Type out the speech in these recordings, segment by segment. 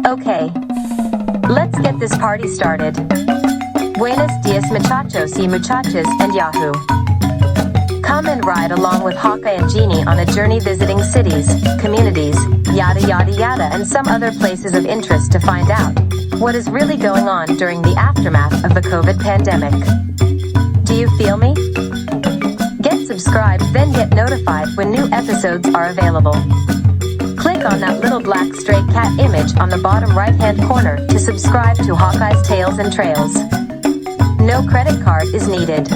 Okay, let's get this party started. Buenos dias muchachos y muchachas and Yahoo. Come and ride along with Hawkeye and Jeanne on a journey visiting cities, communities, yada yada yada, and some other places of interest to find out what is really going on during the aftermath of the COVID pandemic. Do you feel me? Get subscribed, then get notified when new episodes are available. Click on that little black stray cat image on the bottom right-hand corner to subscribe to Hawkeye's Tales and Trails. No credit card is needed.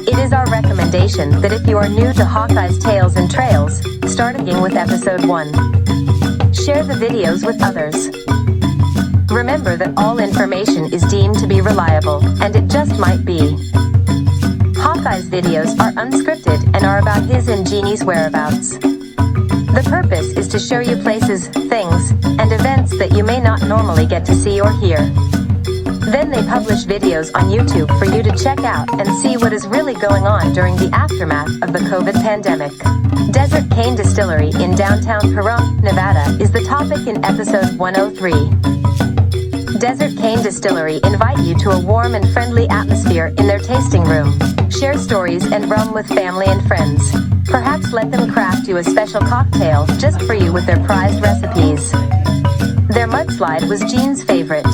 It is our recommendation that if you are new to Hawkeye's Tales and Trails, start again with episode 1. Share the videos with others. Remember that all information is deemed to be reliable, and it just might be. Hawkeye's videos are unscripted and are about his and Jeannie's whereabouts. The purpose is to show you places, things, and events that you may not normally get to see or hear. Then they publish videos on YouTube for you to check out and see what is really going on during the aftermath of the COVID pandemic. Desert Cane Distillery in downtown Pahrump, Nevada is the topic in episode 103. Desert Cane Distillery invite you to a warm and friendly atmosphere in their tasting room. Share stories and rum with family and friends. Perhaps let them craft you a special cocktail just for you with their prized recipes. Their mudslide was Jeanne's favorite.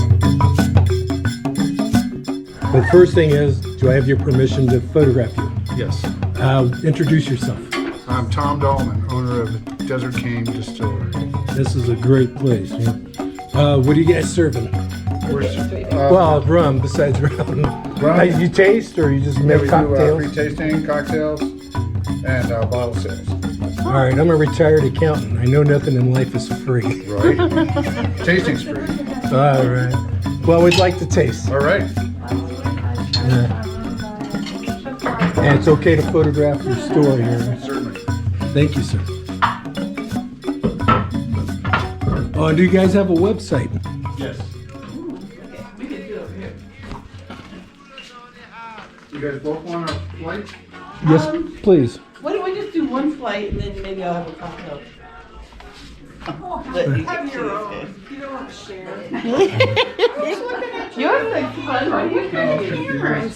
The first thing is, do I have your permission to photograph you? Yes. Introduce yourself. I'm Tom Dahlman, owner of Desert Cane Distillery. This is a great place. Yeah. What are you guys serving? Well, rum besides rum. Rum? You taste or you just Yeah, make we cocktails? do free tasting, cocktails, and bottle sales. All right, I'm a retired accountant. I know nothing in life is free. Right? Tasting's free. All right. Well, we'd like to taste. All right. Yeah. And it's okay to photograph your store here. Certainly. Thank you, sir. Oh, and do you guys have a website? Yes. You guys both want a flight? Yes, please. Why don't we just do one flight and then maybe I'll have a cocktail? Have your own. You don't want to share. Yours looks fun. What are you doing?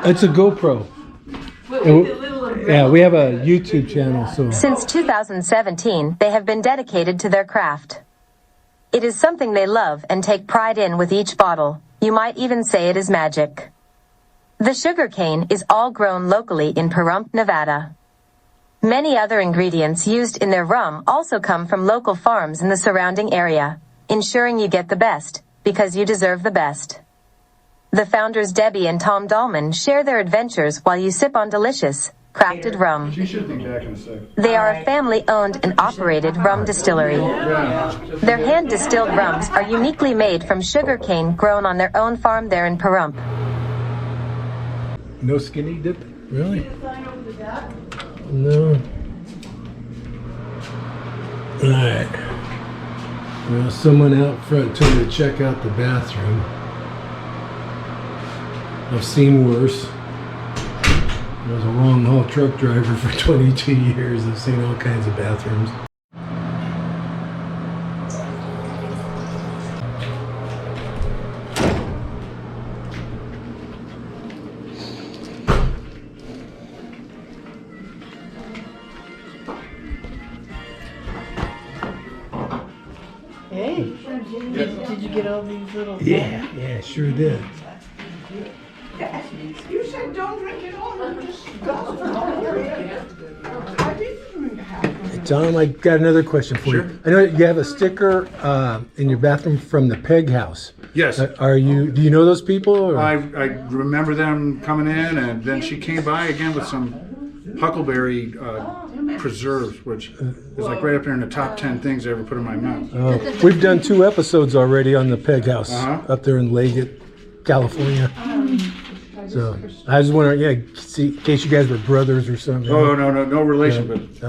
It's a GoPro. Yeah, we have a YouTube channel, so. Since 2017, they have been dedicated to their craft. It is something they love and take pride in with each bottle. You might even say it is magic. The sugar cane is all grown locally in Pahrump, Nevada. Many other ingredients used in their rum also come from local farms in the surrounding area, ensuring you get the best, because you deserve the best. The founders Debbie and Tom Dahlman share their adventures while you sip on delicious, crafted rum. She should be back in a second. They are a family-owned and operated rum distillery. Their hand-distilled rums are uniquely made from sugar cane grown on their own farm there in Pahrump. No skinny dip? Really? No. Alright. Well, someone out front told me to check out the bathroom. I've seen worse. I was a long-haul truck driver for 22 years. I've seen all kinds of bathrooms. Hey, did you get all these little? Yeah, sure did. You said don't drink it all. Just go. I did drink half. Hey, Tom, I got another question for you. I know you have a sticker in your bathroom from the Peg House. Yes. Do you know those people? Or? I remember them coming in, and then she came by again with some huckleberry preserves, which is like right up there in the top 10 things I ever put in my mouth. We've done 2 episodes already on the Peg House up there in Leggett, California. So I was wondering, in case you guys were brothers or something. Oh, no relation, but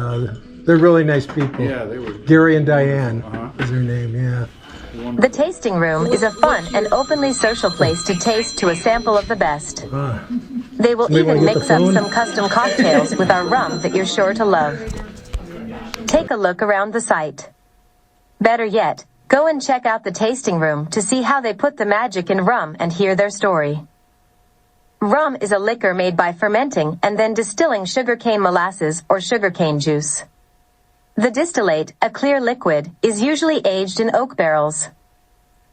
they're really nice people. yeah, they were. Gary and Diane is their name, yeah. The tasting room is a fun and openly social place to taste to a sample of the best. They will Somebody wanna even get the mix up phone? some custom cocktails with our rum that you're sure to love. Take a look around the site. Better yet, Go and check out the tasting room to see how they put the magic in rum and hear their story. Rum is a liquor made by fermenting and then distilling sugarcane molasses or sugarcane juice. The distillate, a clear liquid, is usually aged in oak barrels.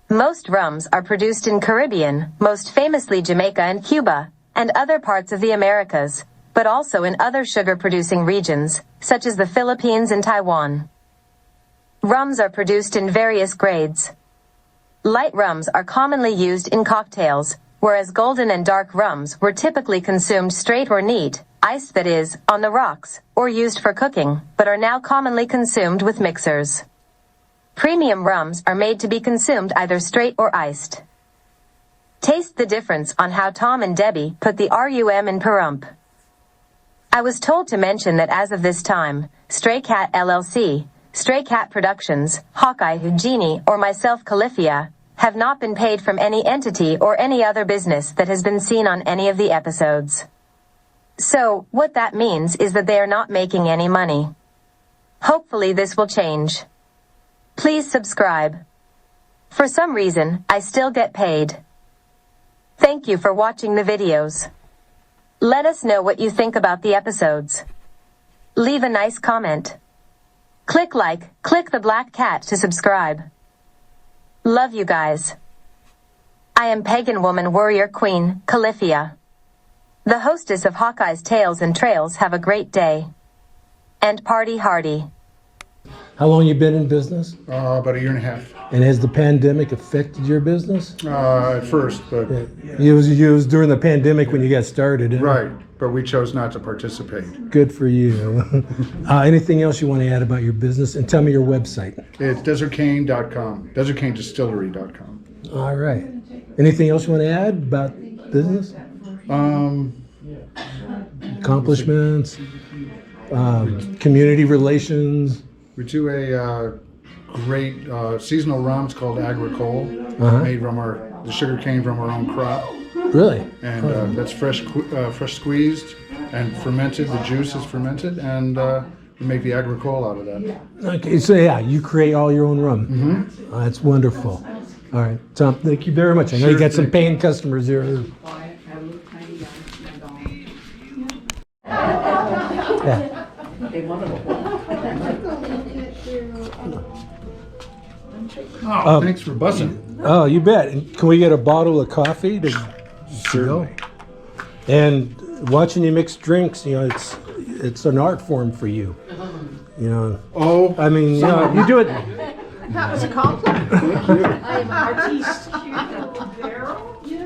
Most rums are produced in Caribbean, most famously Jamaica and Cuba, and other parts of the Americas, but also in other sugar-producing regions, such as the Philippines and Taiwan. Rums are produced in various grades. Light rums are commonly used in cocktails, whereas golden and dark rums were typically consumed straight or neat, iced that is, on the rocks, or used for cooking, but are now commonly consumed with mixers. Premium rums are made to be consumed either straight or iced. Taste the difference on how Tom and Debbie put the rum in Pahrump. I was told to mention that as of this time, Stray Cat LLC, Stray Cat Productions, Hawkeye and Jeanne, or myself Califia, have not been paid from any entity or any other business that has been seen on any of the episodes. So, what that means is that they are not making any money. Hopefully this will change. Please subscribe. For some reason, I still get paid. Thank you for watching the videos. Let us know what you think about the episodes. Leave a nice comment. Click like, click the black cat to subscribe. Love you guys. I am Pagan Woman Warrior Queen, Califia. The hostess of Hawkeye's Tales and Trails. Have a great day. And party hardy. How long you been in business? About a year and a half. And has the pandemic affected your business? At first, but It was during the pandemic when you got started. Huh? right. But we chose not to participate. Good for you. Anything else you want to add about your business? And tell me your website. It's desertcane.com, desertcanedistillery.com. All right. Anything else you want to add about business? Accomplishments, community relations. We do a great seasonal rums called Agricole, made from the sugar cane from our own crop. Really? And that's fresh squeezed and fermented. The juice is fermented, and we make the Agricole out of that. Okay, so yeah, you create all your own rum. Mm-hmm. That's wonderful. All right, Tom, thank you very much. I know you got some paying customers here. Yeah. Thanks for buzzing. Oh, you bet. And can we get a bottle of coffee to go? And watching you mix drinks, it's an art form for you. Oh, I mean, you do it. That was a compliment. thank you. I am an artiste.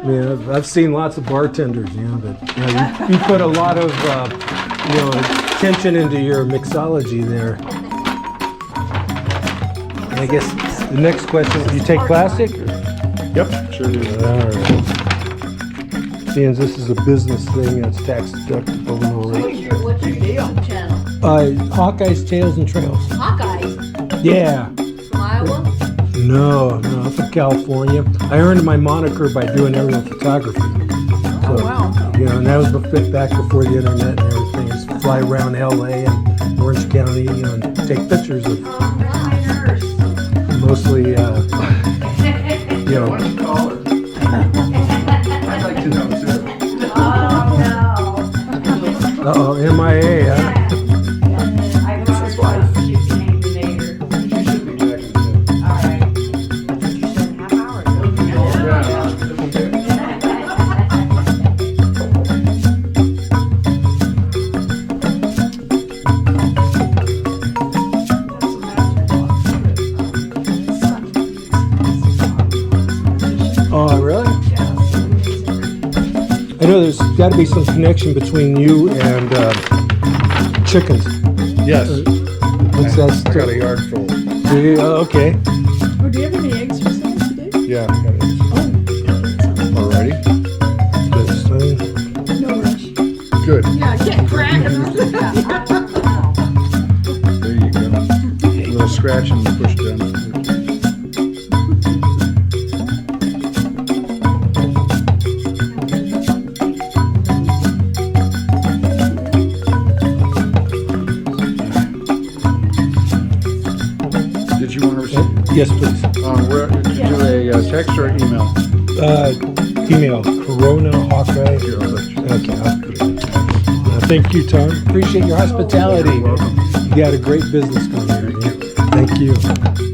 Yeah, I've seen lots of bartenders, but you put a lot of attention into your mixology there. And I guess the next question: do you take plastic? Yep, sure do. All right. Seeing as this is a business thing, it's tax deductible and all that. What's your YouTube channel? Hawkeye's Tales and Trails. Hawkeye. Yeah. From Iowa? No, I'm from California. I earned my moniker by doing aerial photography. So, wow. And that was back before the internet and everything. Just fly around LA and Orange County and take pictures of mostly, I'd like to know too. uh-oh, MIA, huh? You should be back in the Oh, really? I know there's got to be some connection between you and chickens. Yes. What's that? I got a yard full. Do you? Oh, okay. Oh, do you have any eggs for sale today? Yeah, I got it. Alrighty. No rush. Good. Yeah, get cracking. There you go. A little scratch and push down. Did you want to receive? Yes, please. text or email? Email Corona Hawkeye. Okay. Thank you, Tom. Appreciate your hospitality. You're welcome. You got a great business going here. Thank you.